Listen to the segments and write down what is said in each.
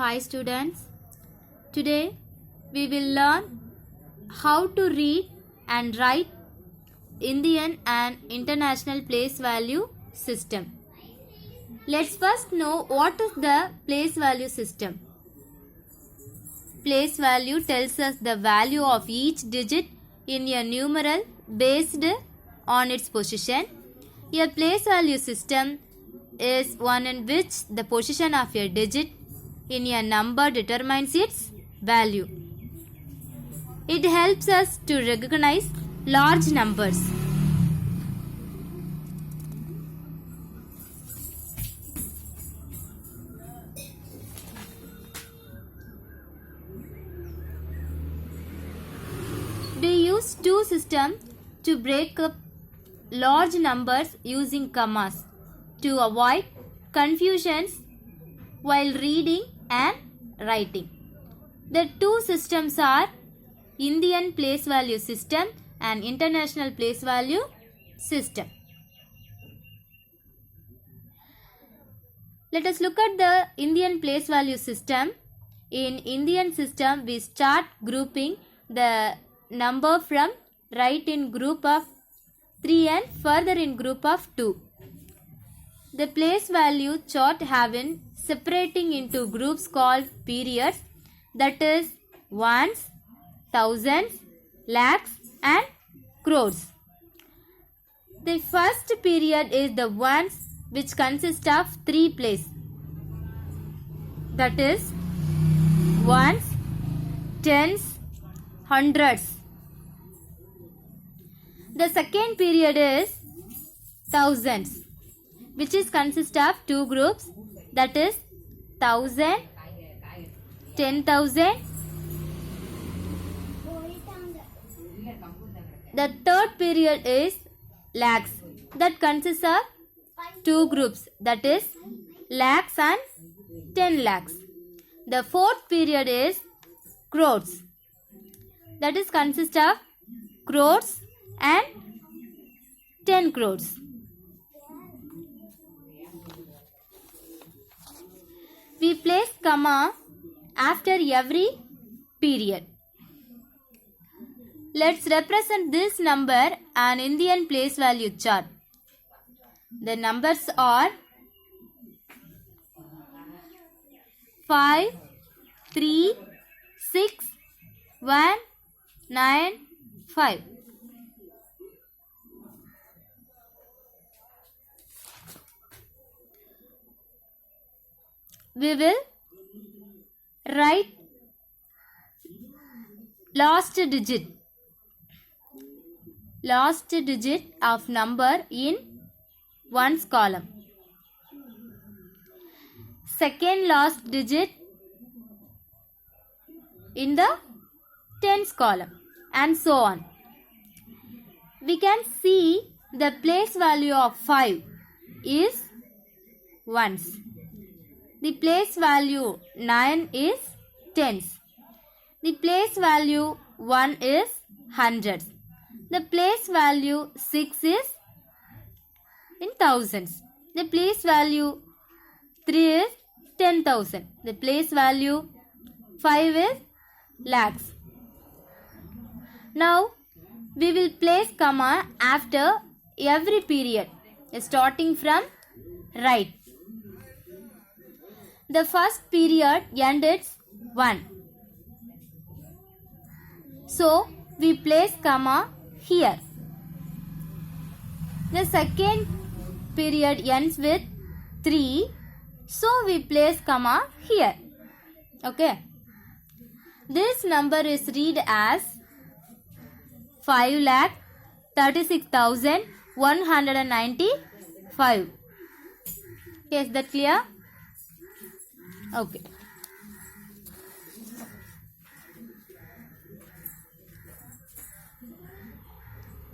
Hi students, today we will learn how to read and write Indian and international place value system. Let's first know what is the place value system. Place value tells us the value of each digit in a numeral based on its position. A place value system is one in which the position of a digit in a number determines its value. It helps us to recognize large numbers. We use two systems to break up large numbers using commas to avoid confusions while reading and writing. The two systems are Indian place value system and international place value system. Let us look at the Indian place value system. In Indian system, we start grouping the number from right in group of 3 and further in group of 2. The place value chart have been separating into groups called periods, that is ones, thousands, lakhs and crores. The first period is the ones, which consist of 3 places, that is ones, tens, hundreds. The second period is thousands, which is consist of 2 groups, that is 1000, 10,000. The third period is lakhs, that consists of 2 groups, that is lakhs and 10 lakhs. The fourth period is crores, that is consist of crores and 10 crores. We place comma after every period. Let's represent this number on Indian place value chart. The numbers are 5, 3, 6, 1, 9, 5. We will write last digit of number in ones column, second last digit in the tens column, and so on. We can see the place value of 5 is ones. The place value 9 is tens. The place value 1 is hundreds. The place value 6 is in thousands. The place value 3 is 10,000. The place value 5 is lakhs. Now we will place comma after every period, starting from right. The first period ended 1. So we place comma here. The second period ends with 3. So we place comma here. Okay. This number is read as 5,36,195. Is that clear? Okay.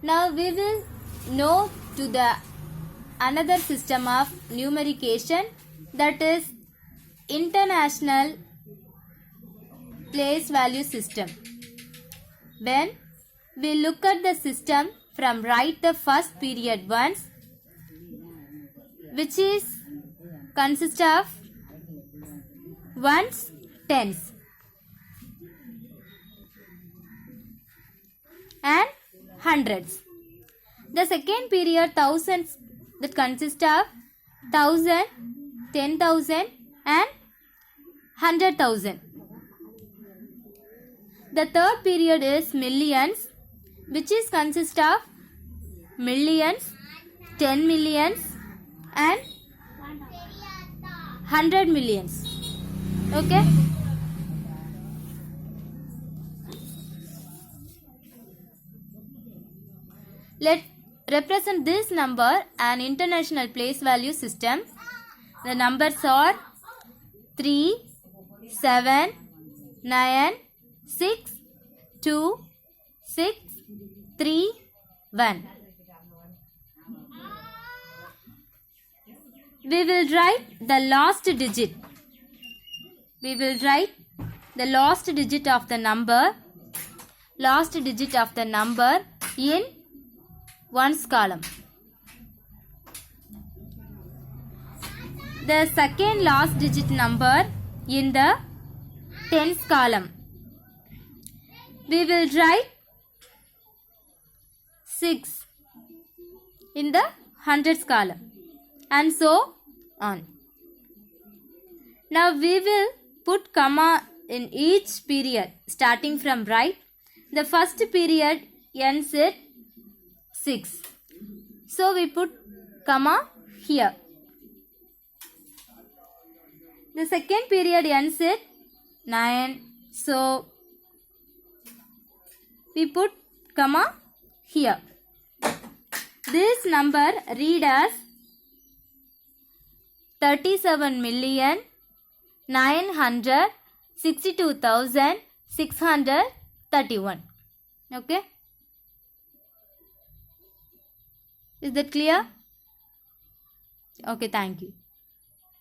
Now we will know to the another system of numerication, that is international place value system. When we look at the system from right the first period once, which is consist of ones tens and hundreds. The second period thousands, that consists of 1000, 10,000 and 100,000. The third period is millions, which is consist of millions, 10 millions and 100 millions. Okay. Let's represent this number an international place value system. The numbers are 3, 7, 9, 6, 2, 6, 3, 1. We will write the last digit. We will write the last digit of the number. Last digit of the number in ones column. The second last digit number in the tens column. We will write 6 in the hundreds column, and so on. Now we will put comma in each period starting from right. The first period ends at 6. So we put comma here. The second period ends at 9. So we put comma here. This number read as 37,962,631. Okay. Is that clear? Okay, thank you.